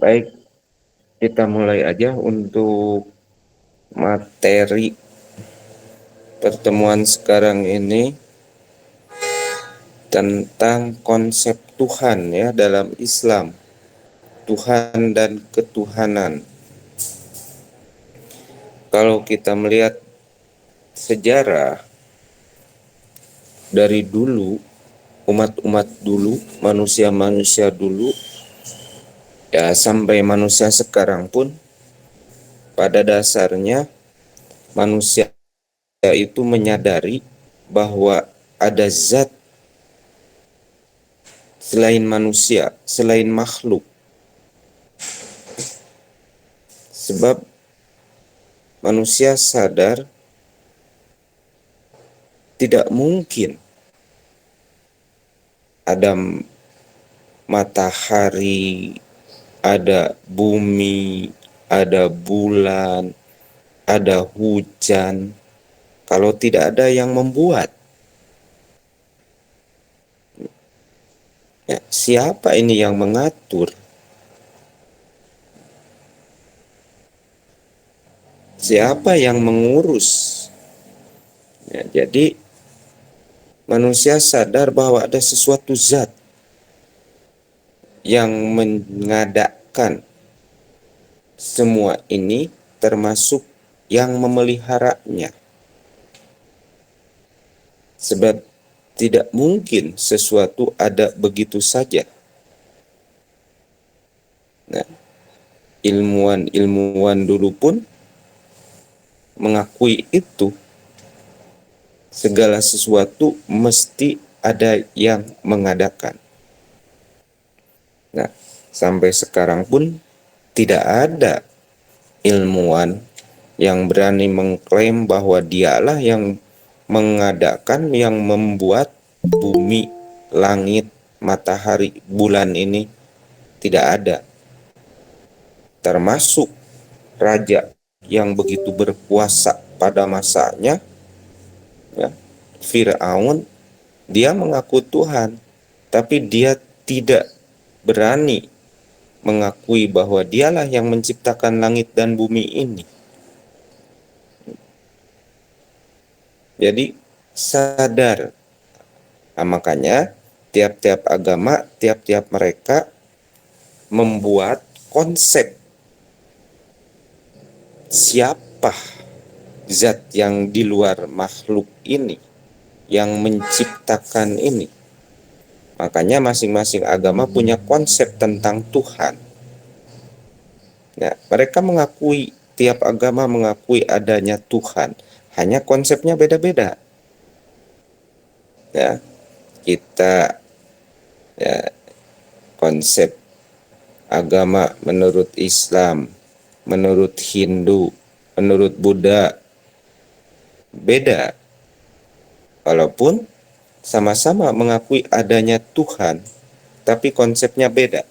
Baik, kita mulai aja untuk materi pertemuan sekarang ini tentang konsep Tuhan ya dalam Islam. Tuhan dan ketuhanan. Kalau kita melihat sejarah dari dulu, umat-umat dulu, manusia-manusia dulu, ya sampai manusia sekarang pun, pada dasarnya manusia itu menyadari bahwa ada zat selain manusia, selain makhluk. Sebab manusia sadar tidak mungkin ada matahari, ada bumi, ada bulan, ada hujan, kalau tidak ada yang membuat. Ya, siapa ini yang mengatur? Siapa yang mengurus? Ya, jadi manusia sadar bahwa ada sesuatu zat yang mengadakan semua ini, termasuk yang memeliharanya. Sebab tidak mungkin sesuatu ada begitu saja. Nah, ilmuwan-ilmuwan dulu pun mengakui itu. Segala sesuatu mesti ada yang mengadakan. Nah, sampai sekarang pun tidak ada ilmuwan yang berani mengklaim bahwa dialah yang mengadakan, yang membuat bumi, langit, matahari, bulan ini. Tidak ada. Termasuk raja yang begitu berkuasa pada masanya, ya, Fir'aun, dia mengaku Tuhan, tapi dia tidak berani mengakui bahwa dialah yang menciptakan langit dan bumi ini. Jadi sadar. Nah, makanya tiap-tiap agama, tiap-tiap mereka membuat konsep siapa zat yang di luar makhluk ini, yang menciptakan ini. Makanya masing-masing agama punya konsep tentang Tuhan. Nah, mereka mengakui, tiap agama mengakui adanya Tuhan, hanya konsepnya beda-beda. Ya, kita, ya, konsep agama menurut Islam, menurut Hindu, menurut Buddha beda. Walaupun sama-sama mengakui adanya Tuhan, tapi konsepnya beda.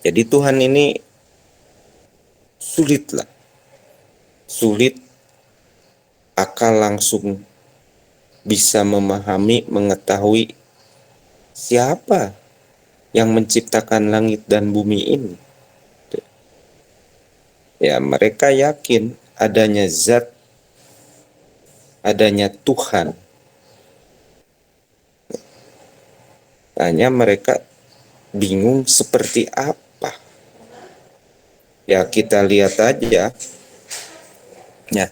Jadi Tuhan ini sulit akal langsung bisa memahami, mengetahui siapa yang menciptakan langit dan bumi ini. Ya, mereka yakin adanya zat, adanya Tuhan. Hanya mereka bingung seperti apa. Ya, kita lihat aja. Ya,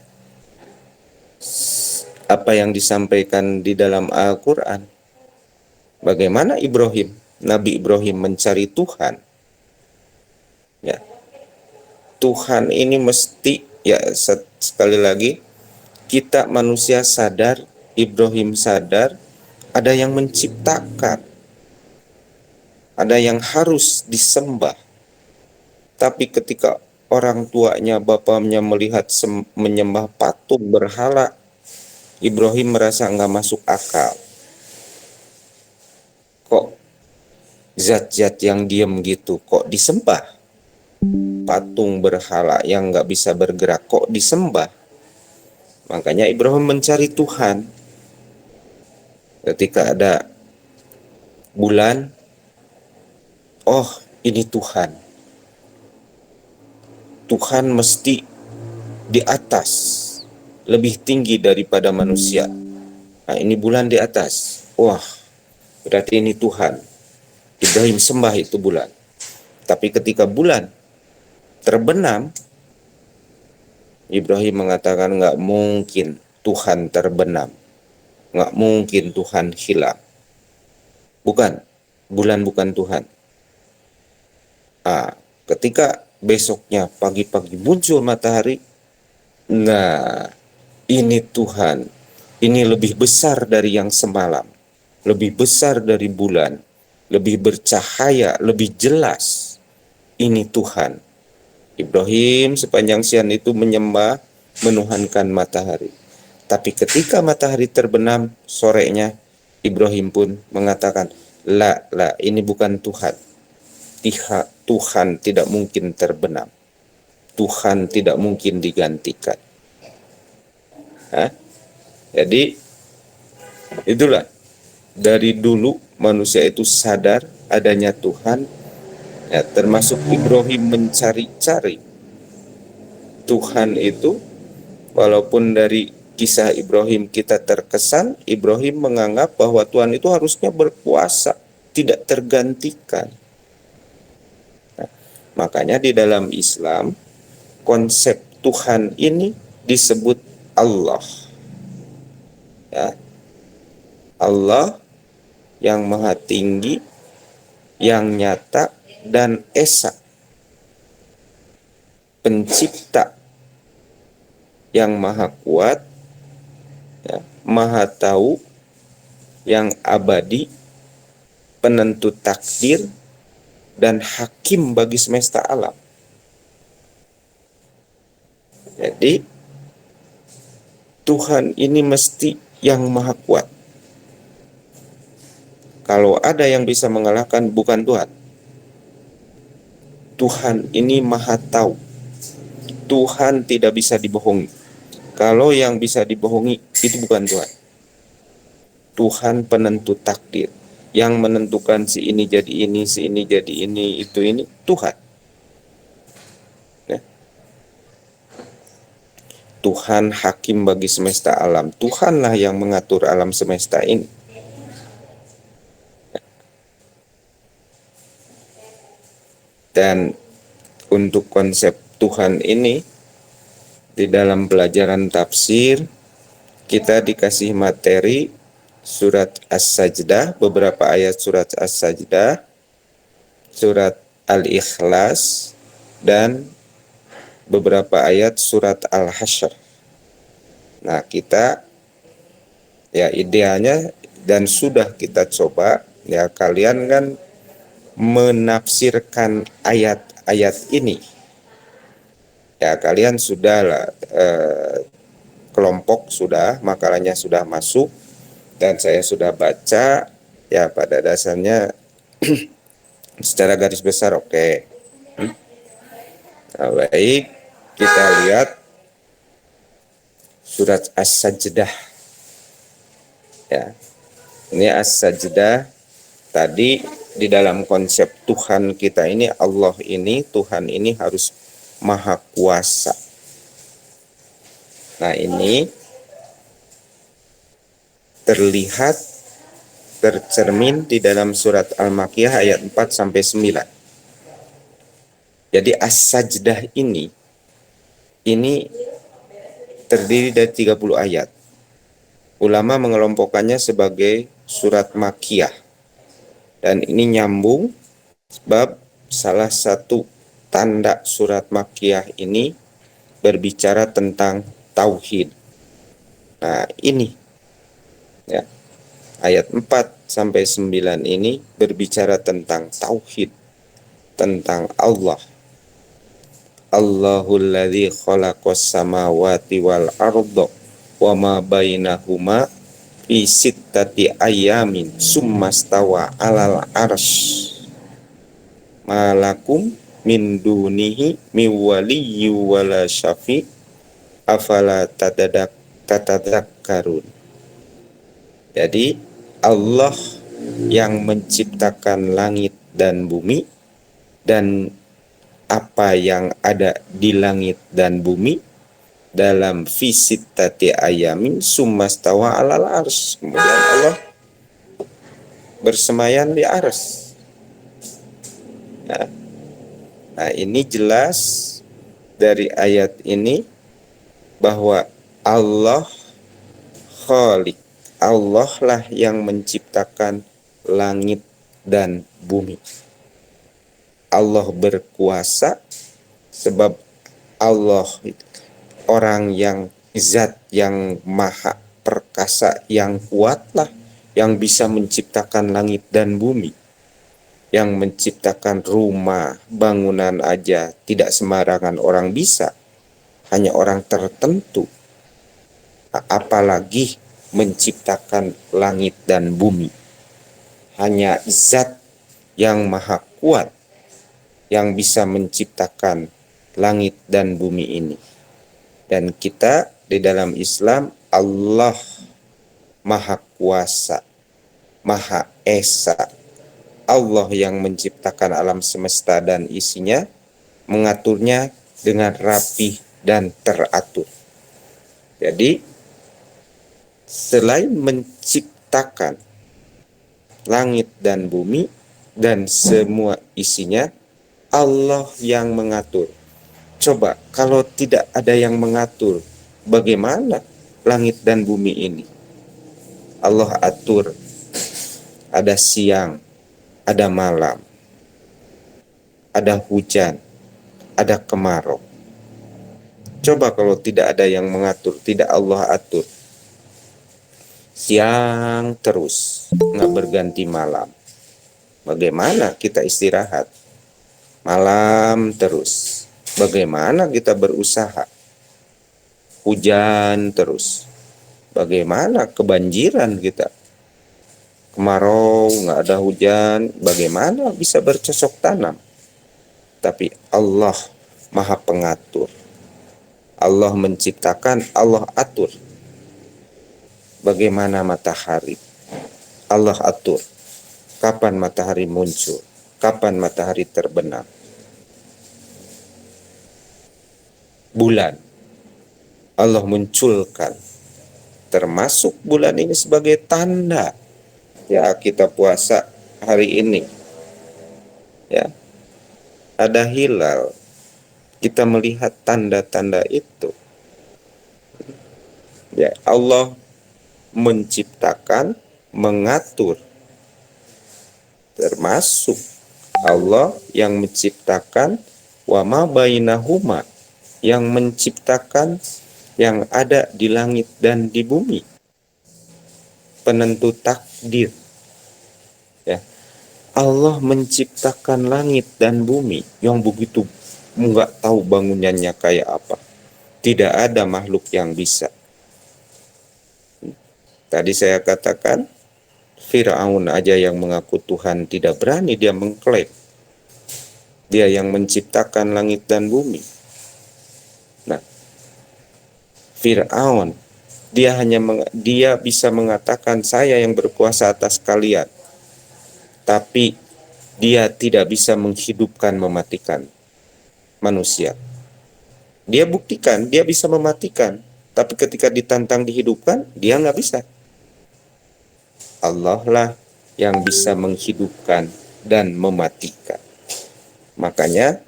apa yang disampaikan di dalam Al-Quran. Bagaimana Nabi Ibrahim mencari Tuhan. Ya, Tuhan ini mesti, ya sekali lagi, kita manusia sadar, Ibrahim sadar, ada yang menciptakan, ada yang harus disembah. Tapi ketika orang tuanya, bapaknya melihat menyembah patung berhala, Ibrahim merasa nggak masuk akal. Kok zat-zat yang diem gitu, kok disembah? Patung berhala yang nggak bisa bergerak, kok disembah? Makanya Ibrahim mencari Tuhan. Ketika ada bulan, oh ini Tuhan. Tuhan mesti di atas, lebih tinggi daripada manusia. Nah, ini bulan di atas. Wah, berarti ini Tuhan. Ibrahim sembah itu bulan. Tapi ketika bulan terbenam, Ibrahim mengatakan nggak mungkin Tuhan terbenam. Nggak mungkin Tuhan hilang. Bukan, bulan bukan Tuhan. Ah, ketika besoknya pagi-pagi muncul matahari, nah ini Tuhan, ini lebih besar dari yang semalam, lebih besar dari bulan, lebih bercahaya, lebih jelas. Ini Tuhan. Ibrahim sepanjang siang itu menyembah, menuhankan matahari. Tapi ketika matahari terbenam sorenya, Ibrahim pun mengatakan, la, ini bukan Tuhan. Tuhan tidak mungkin terbenam. Tuhan tidak mungkin digantikan. Hah? Jadi itulah, dari dulu manusia itu sadar adanya Tuhan, ya, termasuk Ibrahim mencari-cari Tuhan itu. Walaupun dari kisah Ibrahim kita terkesan, Ibrahim menganggap bahwa Tuhan itu harusnya berkuasa, tidak tergantikan. Nah, makanya di dalam Islam, konsep Tuhan ini disebut Allah. Ya, Allah yang maha tinggi, yang nyata, dan esa. Pencipta yang maha kuat, ya, maha tahu, yang abadi, penentu takdir, dan hakim bagi semesta alam. Jadi Tuhan ini mesti yang maha kuat. Kalau ada yang bisa mengalahkan, bukan Tuhan. Tuhan ini maha tahu. Tuhan tidak bisa dibohongi. Kalau yang bisa dibohongi, itu bukan Tuhan. Tuhan penentu takdir. Yang menentukan si ini jadi ini, si ini jadi ini, itu ini, Tuhan. Ya. Tuhan hakim bagi semesta alam. Tuhanlah yang mengatur alam semesta ini. Dan untuk konsep Tuhan ini, di dalam pelajaran tafsir, kita dikasih materi surat As-Sajdah, beberapa ayat surat As-Sajdah, surat Al-Ikhlas, dan beberapa ayat surat Al-Hasyr. Nah, kita ya idealnya, dan sudah kita coba, ya kalian kan menafsirkan ayat-ayat ini. Ya kalian sudah lah, kelompok sudah, makalahnya sudah masuk, dan saya sudah baca, ya pada dasarnya secara garis besar oke. Nah, baik, kita lihat surat As-Sajdah. Ya, ini As-Sajdah tadi di dalam konsep Tuhan kita ini, Allah ini, Tuhan ini harus maha kuasa. Nah, ini terlihat tercermin di dalam surat Al-Makkiyah ayat 4 sampai 9. Jadi As-Sajdah ini terdiri dari 30 ayat. Ulama mengelompokkannya sebagai surat Makkiyah. Dan ini nyambung sebab salah satu tanda surat Makkiyah ini berbicara tentang tauhid. Nah, ini ya, ayat 4 sampai 9 ini berbicara tentang tauhid, tentang Allah. Allahul ladzi khalaqas samawati wal arda wa ma bainahuma fi sittati ayamin summastawa alal arsy malakum min dunihi miwaliyyu wala syafi afala tatadakkarun. Jadi Allah yang menciptakan langit dan bumi, dan apa yang ada di langit dan bumi dalam visittati ayamin summastawa alal ars. Kemudian Allah bersemayam di ars. Nah, ini jelas dari ayat ini bahwa Allah Khalik, Allah lah yang menciptakan langit dan bumi. Allah berkuasa sebab Allah orang yang zat yang maha perkasa, yang kuatlah, yang bisa menciptakan langit dan bumi, yang menciptakan rumah, bangunan aja tidak sembarangan orang bisa, hanya orang tertentu, apalagi menciptakan langit dan bumi. Hanya zat yang maha kuat yang bisa menciptakan langit dan bumi ini. Dan kita di dalam Islam, Allah maha kuasa, maha esa, Allah yang menciptakan alam semesta dan isinya, mengaturnya dengan rapi dan teratur. Jadi selain menciptakan langit dan bumi dan semua isinya, Allah yang mengatur. Coba kalau tidak ada yang mengatur, bagaimana langit dan bumi ini? Allah atur, ada siang, ada malam, ada hujan, ada kemarau. Coba kalau tidak ada yang mengatur, tidak Allah atur, siang terus, nggak berganti malam. Bagaimana kita istirahat? Malam terus. Bagaimana kita berusaha? Hujan terus. Bagaimana kebanjiran kita? Kemarau, nggak ada hujan, bagaimana bisa bercocok tanam? Tapi Allah maha pengatur. Allah menciptakan, Allah atur. Bagaimana matahari? Allah atur. Kapan matahari muncul? Kapan matahari terbenam? Bulan Allah munculkan, termasuk bulan ini sebagai tanda. Ya, kita puasa hari ini, ya, ada hilal, kita melihat tanda-tanda itu. Ya, Allah menciptakan, mengatur, termasuk Allah yang menciptakan wa ma bainahuma, yang menciptakan yang ada di langit dan di bumi, penentu takdir. Ya, Allah menciptakan langit dan bumi yang begitu nggak tahu bangunannya kayak apa. Tidak ada makhluk yang bisa. Tadi saya katakan Fir'aun aja yang mengaku Tuhan tidak berani dia mengklaim dia yang menciptakan langit dan bumi. Nah, Fir'aun dia bisa mengatakan saya yang berkuasa atas kalian, tapi dia tidak bisa menghidupkan, mematikan manusia. Dia buktikan dia bisa mematikan, tapi ketika ditantang dihidupkan dia nggak bisa. Allah lah yang bisa menghidupkan dan mematikan. Makanya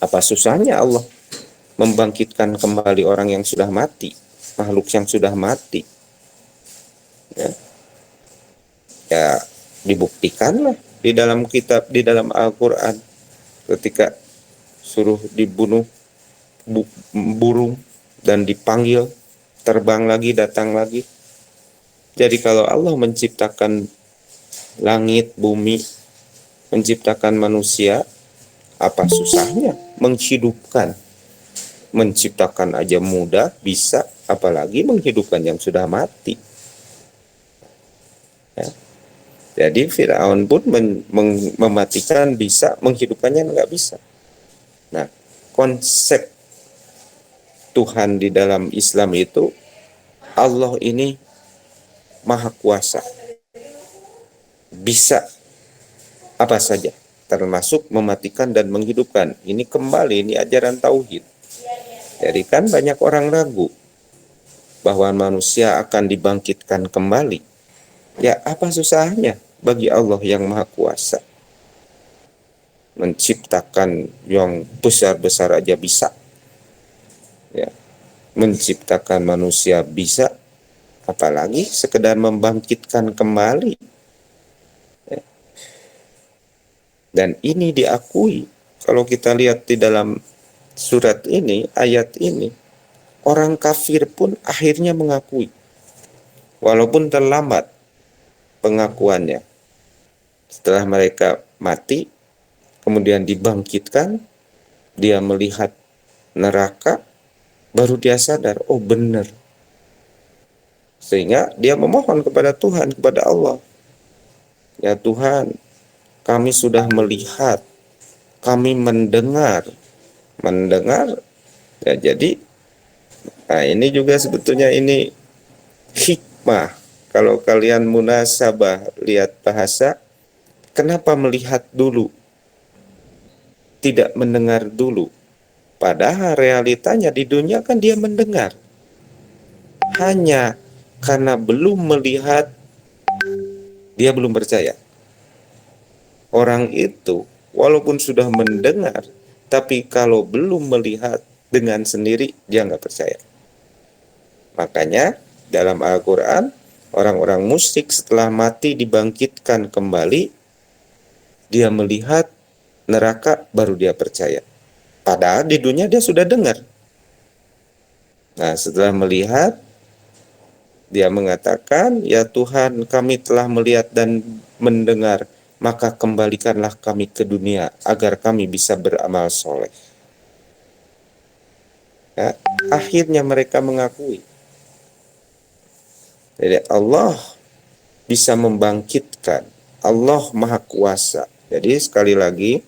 apa susahnya Allah membangkitkan kembali orang yang sudah mati, makhluk yang sudah mati. Ya, ya dibuktikanlah di dalam kitab, di dalam Al-Quran, ketika suruh dibunuh burung dan dipanggil terbang lagi, datang lagi. Jadi kalau Allah menciptakan langit, bumi, menciptakan manusia, apa susahnya menghidupkan? Menciptakan aja mudah, bisa, apalagi menghidupkan yang sudah mati. Ya. Jadi Fir'aun pun mematikan bisa, menghidupkannya nggak bisa. Nah, konsep Tuhan di dalam Islam itu, Allah ini maha kuasa, bisa apa saja. termasuk mematikan dan menghidupkan. Ini kembali, ini ajaran tauhid. Jadi kan banyak orang ragu bahwa manusia akan dibangkitkan kembali. Ya, apa susahnya bagi Allah yang Maha Kuasa? Menciptakan yang besar-besar aja bisa. Ya, menciptakan manusia bisa, apalagi sekedar membangkitkan kembali. Ya. Dan ini diakui. Kalau kita lihat di dalam surat ini, ayat ini, orang kafir pun akhirnya mengakui. Walaupun terlambat pengakuannya. Setelah mereka mati, kemudian dibangkitkan, dia melihat neraka, baru dia sadar, oh benar. Sehingga dia memohon kepada Tuhan, kepada Allah. Ya Tuhan, kami sudah melihat, kami mendengar. Ya jadi, nah ini juga sebetulnya ini hikmah. Kalau kalian munasabah lihat bahasa, kenapa melihat dulu, tidak mendengar dulu? Padahal realitanya di dunia kan dia mendengar. Hanya karena belum melihat, dia belum percaya. Orang itu walaupun sudah mendengar, tapi kalau belum melihat dengan sendiri, dia nggak percaya. Makanya dalam Al-Quran, orang-orang musyrik setelah mati dibangkitkan kembali, dia melihat neraka, baru dia percaya. Padahal di dunia dia sudah dengar. Nah, setelah melihat, dia mengatakan, ya Tuhan, kami telah melihat dan mendengar, maka kembalikanlah kami ke dunia agar kami bisa beramal soleh. Ya, akhirnya mereka mengakui. Jadi Allah bisa membangkitkan. Allah Maha Kuasa. Jadi sekali lagi,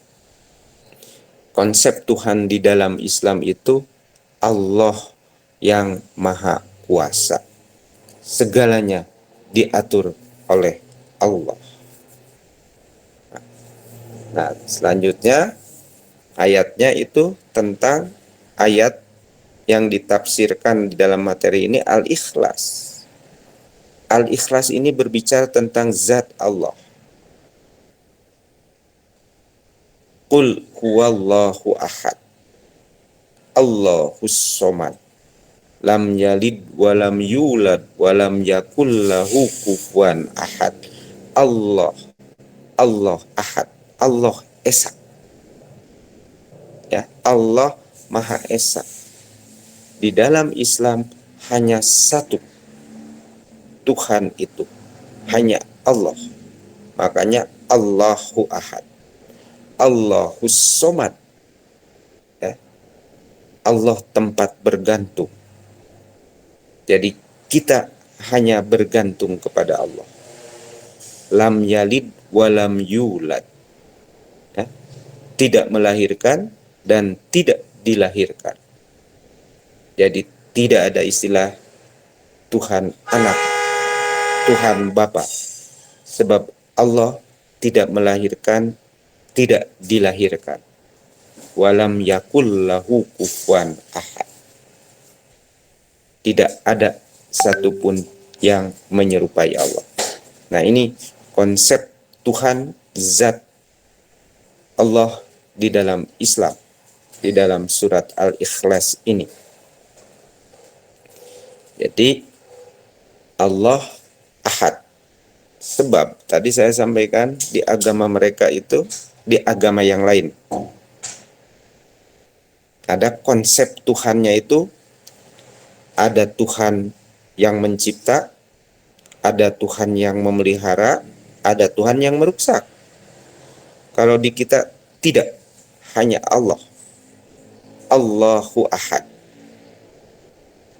konsep Tuhan di dalam Islam itu Allah yang Maha Kuasa. Segalanya diatur oleh Allah. Nah, selanjutnya ayatnya itu tentang ayat yang ditafsirkan di dalam materi ini Al-Ikhlas. Al-Ikhlas ini berbicara tentang zat Allah. Qul huwallahu ahad. Allahus somad. Lam yalid walam yulad walam yakul lahu kufuwan ahad. Allah, Allah ahad. Allah esa. Ya, Allah Maha Esa. Di dalam Islam hanya satu Tuhan itu, hanya Allah. Makanya Allahu Ahad, Allahus Somad. Ya, Allah tempat bergantung. Jadi kita hanya bergantung kepada Allah. Lam yalid walam yulad. Ya, tidak melahirkan dan tidak dilahirkan. Jadi tidak ada istilah Tuhan anak, Tuhan Bapa. Sebab Allah tidak melahirkan, tidak dilahirkan. Walam yakul lahu kufuwan ahad. Tidak ada satupun yang menyerupai Allah. Nah, ini konsep Tuhan, zat Allah di dalam Islam, di dalam surat Al-Ikhlas ini. Jadi Allah Ahad. Sebab tadi saya sampaikan di agama mereka itu, di agama yang lain ada konsep Tuhannya itu, ada Tuhan yang mencipta, ada Tuhan yang memelihara, ada Tuhan yang merusak. Kalau di kita tidak, hanya Allah. Allahu Ahad.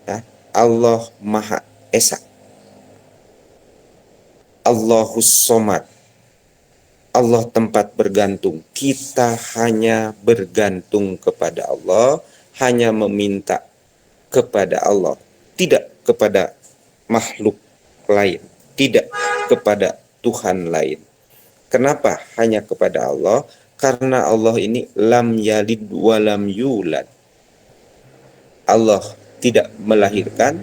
Ya, Allah Maha Esa. Allahus Somad. Allah tempat bergantung. Kita hanya bergantung kepada Allah, hanya meminta kepada Allah, tidak kepada makhluk lain, tidak kepada Tuhan lain. Kenapa hanya kepada Allah? Karena Allah ini lam yalid walam yulad. Allah tidak melahirkan,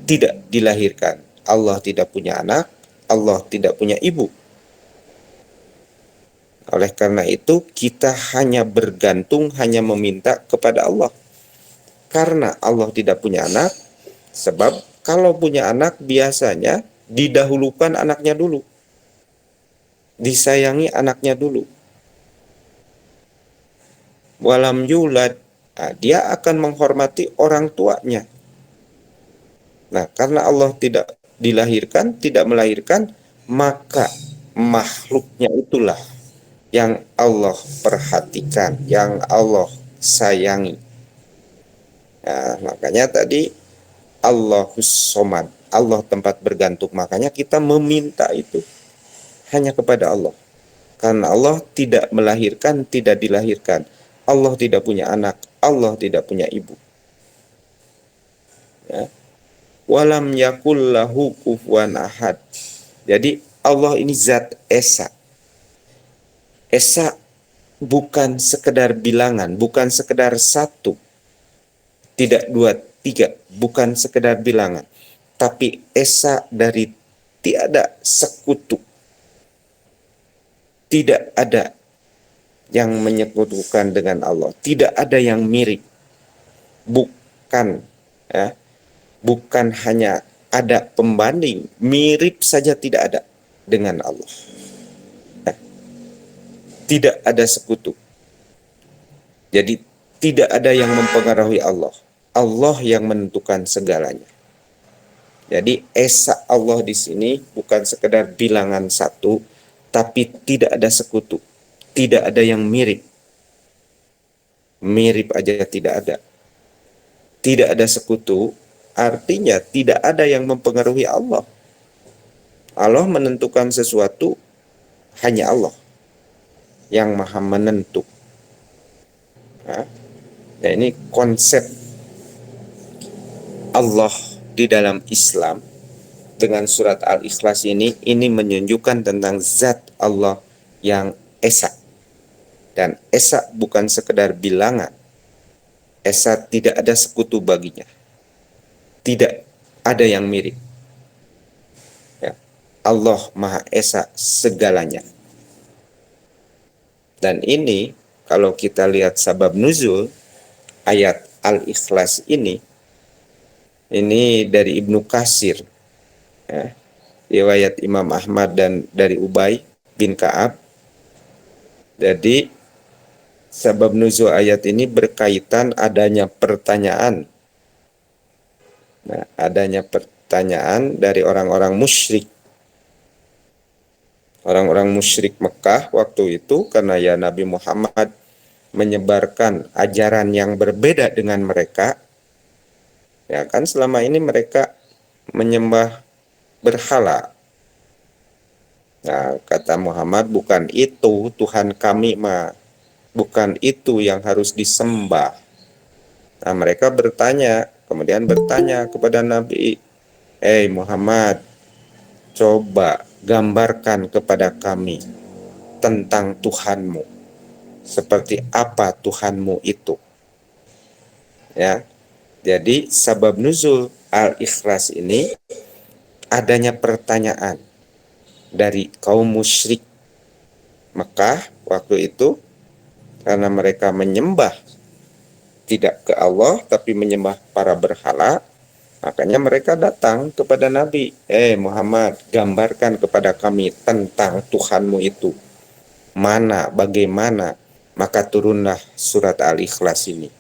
tidak dilahirkan. Allah tidak punya anak, Allah tidak punya ibu. Oleh karena itu kita hanya bergantung, hanya meminta kepada Allah. Karena Allah tidak punya anak, sebab kalau punya anak biasanya didahulukan anaknya dulu. Disayangi anaknya dulu. Walam yulad, nah, dia akan menghormati orang tuanya. Nah, karena Allah tidak dilahirkan, tidak melahirkan, maka makhluknya itulah yang Allah perhatikan, yang Allah sayangi. Nah, makanya tadi Allahus Somad, Allah tempat bergantung. Makanya kita meminta itu hanya kepada Allah. Karena Allah tidak melahirkan, tidak dilahirkan. Allah tidak punya anak, Allah tidak punya ibu. Ya. Walam yakul lahu kufuwan ahad. Jadi Allah ini zat esa. Esa bukan sekedar bilangan, bukan sekedar satu, tidak dua, tiga, bukan sekedar bilangan, tapi esa dari tiada sekutu. Tidak ada yang menyekutukan dengan Allah, tidak ada yang mirip. Bukan, ya, bukan hanya ada pembanding, mirip saja tidak ada dengan Allah. Tidak ada sekutu. Jadi tidak ada yang mempengaruhi Allah. Allah yang menentukan segalanya. Jadi esa Allah di sini bukan sekedar bilangan satu, tapi tidak ada sekutu. Tidak ada yang mirip. Mirip aja tidak ada. Tidak ada sekutu, artinya tidak ada yang mempengaruhi Allah. Allah menentukan sesuatu, hanya Allah yang maha menentu. Nah, ini konsep Allah di dalam Islam dengan surat Al-Ikhlas ini menunjukkan tentang zat Allah yang esa. Dan esa bukan sekedar bilangan. Esa tidak ada sekutu baginya. Tidak ada yang mirip. Ya. Allah Maha Esa segalanya. Dan ini kalau kita lihat sabab nuzul ayat Al-Ikhlas ini dari Ibnu Katsir, ya, riwayat Imam Ahmad dan dari Ubay bin Ka'ab. Jadi sabab nuzul ayat ini berkaitan adanya pertanyaan. Nah, adanya pertanyaan dari orang-orang musyrik. Orang-orang musyrik Mekah waktu itu, karena ya Nabi Muhammad menyebarkan ajaran yang berbeda dengan mereka. Ya kan selama ini mereka menyembah berhala. Nah, kata Muhammad, bukan itu Tuhan kami mah. Bukan itu yang harus disembah. Nah, mereka kemudian bertanya kepada Nabi, Muhammad, coba gambarkan kepada kami tentang Tuhanmu. Seperti apa Tuhanmu itu? Ya. Jadi sabab nuzul Al-Ikhlas ini adanya pertanyaan dari kaum musyrik Mekah waktu itu, karena mereka menyembah tidak ke Allah tapi menyembah para berhala. Makanya mereka datang kepada Nabi, Muhammad, gambarkan kepada kami tentang Tuhanmu itu. Mana, bagaimana? Maka turunlah surat Al-Ikhlas ini.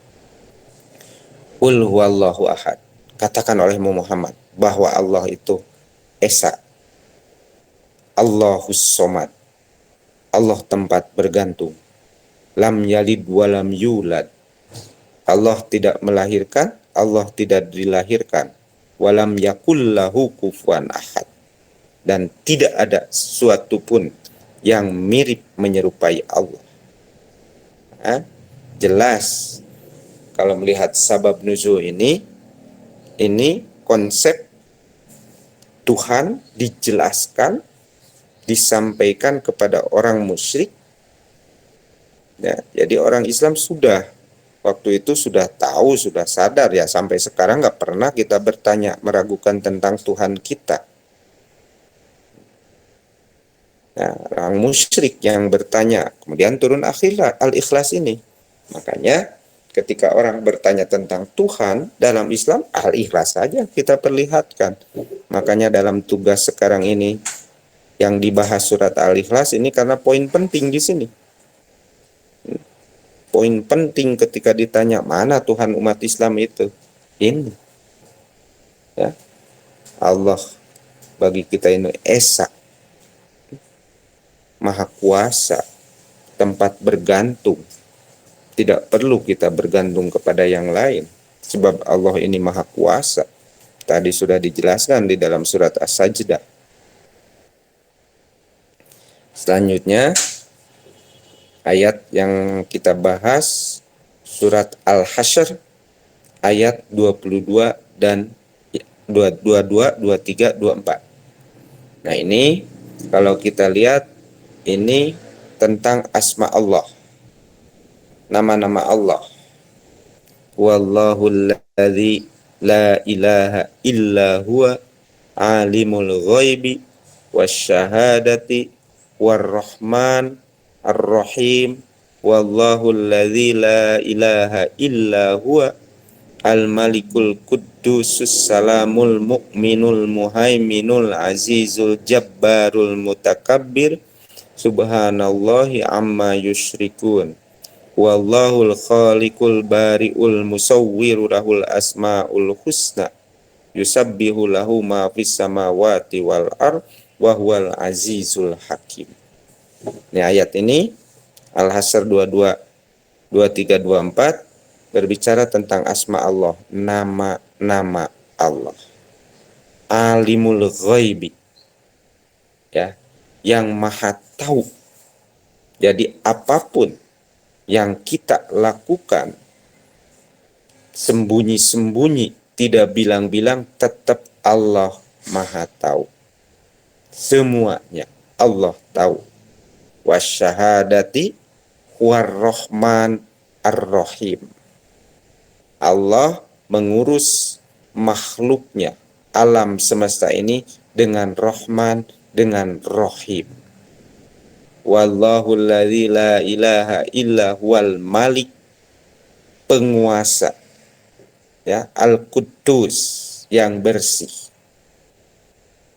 Qul huwallahu ahad. Katakan oleh Muhammad bahwa Allah itu Esa. Allahus Somad. Allah tempat bergantung. Lam yalid walam yulad. Allah tidak melahirkan, Allah tidak dilahirkan. Walam yakullahu kufuwan ahad. Dan tidak ada sesuatu pun yang mirip menyerupai Allah. Jelas kalau melihat sabab nuzul ini konsep Tuhan dijelaskan, disampaikan kepada orang musyrik Ya, jadi orang Islam sudah waktu itu sudah tahu, sudah sadar ya, sampai sekarang nggak pernah kita bertanya, meragukan tentang Tuhan kita. Nah, orang musyrik yang bertanya, kemudian turun Al-Ikhlas ini. Makanya ketika orang bertanya tentang Tuhan dalam Islam, Al-Ikhlas saja kita perlihatkan. Makanya dalam tugas sekarang ini yang dibahas surat Al-Ikhlas ini karena poin penting di sini. Poin penting ketika ditanya mana Tuhan umat Islam itu. Ini ya, Allah bagi kita ini Esa, Maha Kuasa, tempat bergantung. Tidak perlu kita bergantung kepada yang lain, sebab Allah ini Maha Kuasa. Tadi sudah dijelaskan di dalam surat As-Sajdah. Selanjutnya, ayat yang kita bahas, surat Al-Hasyr, ayat 22 dan 22, 23, 24. Nah ini, kalau kita lihat, ini tentang asma Allah, nama-nama Allah. Wallahul ladzi la ilaha illa huwa alimul ghaibi wasyahadati warrahman arrahim. Wallahul ladzi la ilaha illa huwa al-malikul quddusus salamul mu'minul muhaiminul azizul jabbarul mutakabbir subhanallahi amma yusyrikun. Wallahul khaliqul bari'ul musawwiru lahul asma'ul husna yusabbihu lahu ma fis samawati wal ard wa huwal azizul hakim. Ini ayat ini Al-Hasyr 22, 23, 24 berbicara tentang asma Allah, nama-nama Allah. Alimul ghaibi, ya, yang maha tahu. Jadi apapun yang kita lakukan sembunyi-sembunyi, tidak bilang-bilang, tetap Allah maha tahu. Semuanya Allah tahu. Wasyahadati warrahman ar-rahim. Allah mengurus makhluknya, alam semesta ini dengan Rahman, dengan Rahim. Wallahu alladzi la ilaha illa huwal malik, penguasa, ya, Al-Quddus, yang bersih,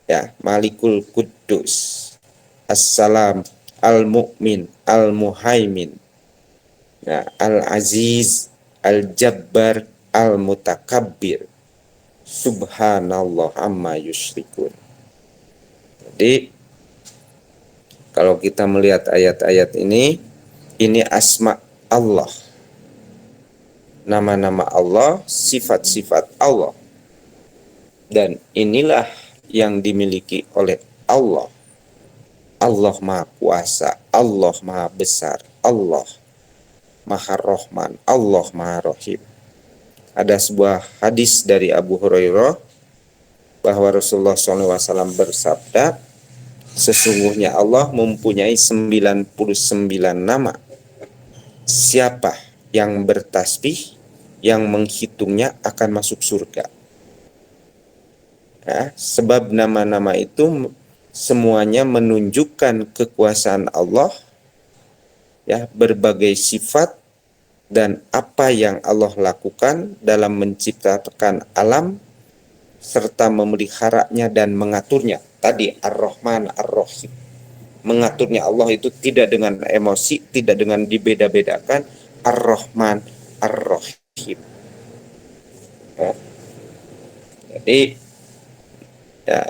ya, Malikul Quddus, Assalam, Al-Mu'min, Al-Muhaimin, ya, Al-Aziz, Al-Jabbar, Al-Mutakabbir, subhanallah amma yusyrikun. Jadi kalau kita melihat ayat-ayat ini asma Allah, nama-nama Allah, sifat-sifat Allah. Dan inilah yang dimiliki oleh Allah. Allah Maha Kuasa, Allah Maha Besar, Allah Maha Rahman, Allah Maha Rahim. Ada sebuah hadis dari Abu Hurairah bahwa Rasulullah SAW bersabda, sesungguhnya Allah mempunyai 99 nama. Siapa yang bertasbih, yang menghitungnya akan masuk surga. Ya, sebab nama-nama itu semuanya menunjukkan kekuasaan Allah, ya, berbagai sifat dan apa yang Allah lakukan dalam menciptakan alam serta memeliharanya dan mengaturnya. Tadi Ar-Rahman Ar-Rahim, mengaturnya Allah itu tidak dengan emosi, tidak dengan dibeda-bedakan. Ar-Rahman Ar-Rahim, ya. Jadi ya,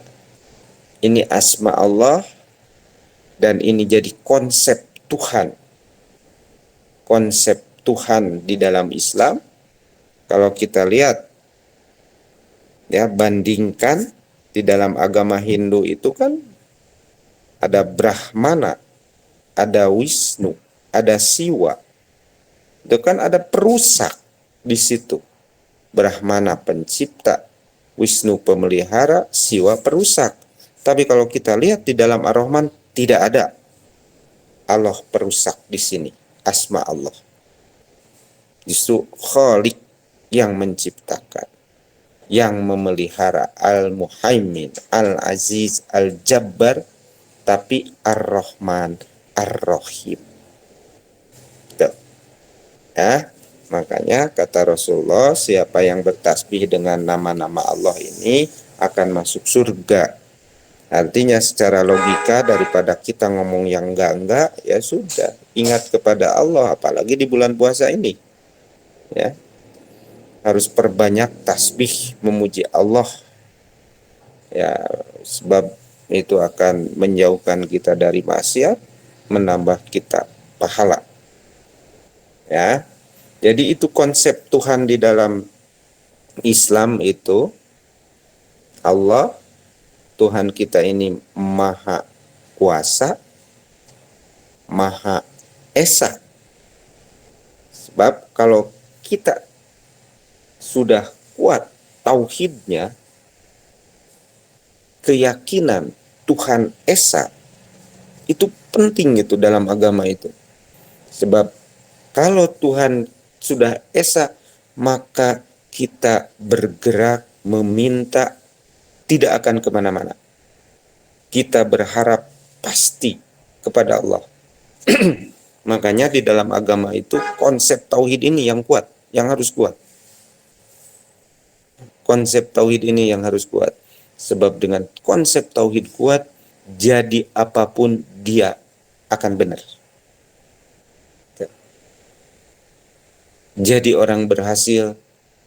ini asma Allah, dan ini jadi konsep Tuhan. Konsep Tuhan di dalam Islam, kalau kita lihat, ya, bandingkan di dalam agama Hindu itu kan ada Brahmana, ada Wisnu, ada Siwa. Itu kan ada perusak di situ. Brahmana pencipta, Wisnu pemelihara, Siwa perusak. Tapi kalau kita lihat di dalam Ar-Rahman tidak ada Allah perusak di sini. asma Allah. Justru Khalik yang menciptakan, yang memelihara, Al-Muhaimin, Al-Aziz, Al-Jabbar, tapi Ar-Rahman, Ar-Rahim. Tuh. Ya, makanya kata Rasulullah, siapa yang bertasbih dengan nama-nama Allah ini akan masuk surga. Artinya secara logika daripada kita ngomong yang enggak, ya sudah, ingat kepada Allah, apalagi di bulan puasa ini. Ya, harus perbanyak tasbih memuji Allah. Ya, sebab itu akan menjauhkan kita dari maksiat, menambah kita pahala. Ya. Jadi itu konsep Tuhan di dalam Islam itu, Allah, Tuhan kita ini Maha Kuasa, Maha Esa. Sebab kalau kita sudah kuat tauhidnya, keyakinan Tuhan Esa, itu penting itu dalam agama itu. Sebab kalau Tuhan sudah Esa, maka kita bergerak meminta tidak akan kemana-mana. Kita berharap pasti kepada Allah. Makanya di dalam agama itu konsep tauhid ini yang kuat, yang harus kuat. Konsep tauhid ini yang harus kuat. Sebab dengan konsep tauhid kuat, jadi apapun dia akan benar. Jadi orang berhasil,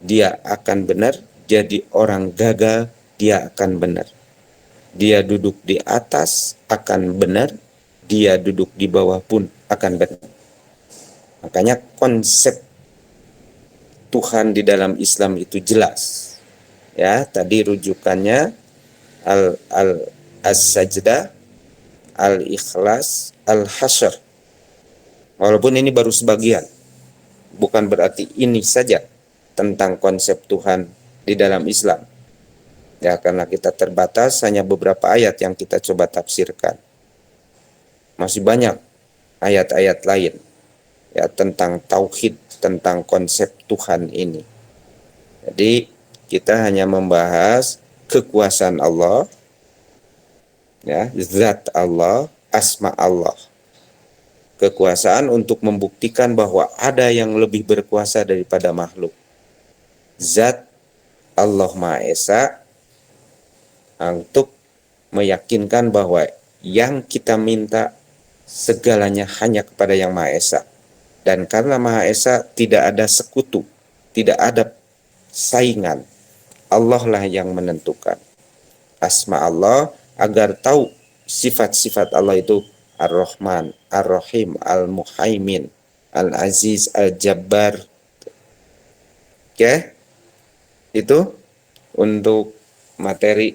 dia akan benar. Jadi orang gagal, dia akan benar. Dia duduk di atas akan benar, dia duduk di bawah pun akan benar. Makanya konsep Tuhan di dalam Islam itu jelas. Ya, tadi rujukannya As-Sajdah, Al-Ikhlas, Al-Hasyr. Walaupun ini baru sebagian, bukan berarti ini saja tentang konsep Tuhan di dalam Islam. Ya, karena kita terbatas hanya beberapa ayat yang kita coba tafsirkan. Masih banyak ayat-ayat lain ya tentang tauhid, tentang konsep Tuhan ini. Jadi kita hanya membahas kekuasaan Allah, ya, zat Allah, asma Allah. Kekuasaan untuk membuktikan bahwa ada yang lebih berkuasa daripada makhluk. Zat Allah Maha Esa untuk meyakinkan bahwa yang kita minta segalanya hanya kepada yang Maha Esa. Dan karena Maha Esa tidak ada sekutu, tidak ada saingan. Allah lah yang menentukan asma Allah agar tahu sifat-sifat Allah itu Ar-Rahman, Ar-Rahim, Al-Muhaimin, Al-Aziz, Al-Jabbar. Oke? Itu untuk materi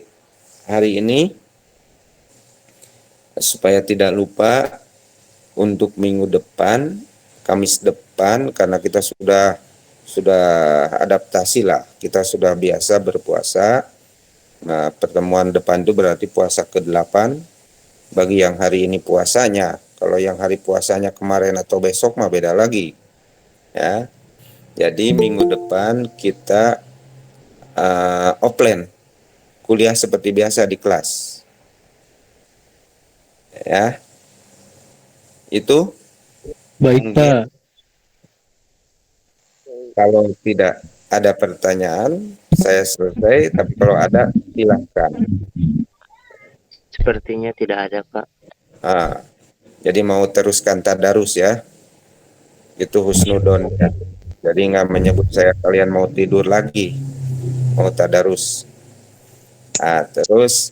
hari ini. Supaya tidak lupa untuk minggu depan, Kamis depan, karena kita sudah adaptasi lah, kita sudah biasa berpuasa. Nah, pertemuan depan itu berarti puasa ke-8 bagi yang hari ini puasanya. Kalau yang hari puasanya kemarin atau besok mah beda lagi. Ya. Jadi minggu depan kita offline, kuliah seperti biasa di kelas. Ya. Itu Baik, Pak. Kalau tidak ada pertanyaan, saya selesai. Tapi kalau ada, silakan. Sepertinya tidak ada, Pak. Jadi mau teruskan tadarus ya. Itu husnudon ya. Jadi nggak menyebut saya kalian mau tidur lagi. Mau tadarus. Terus,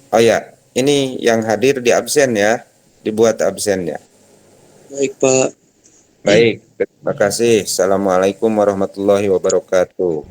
oh ya, ini yang hadir di absen ya. Dibuat absennya. Baik, Pak. Baik, terima kasih. Assalamualaikum warahmatullahi wabarakatuh.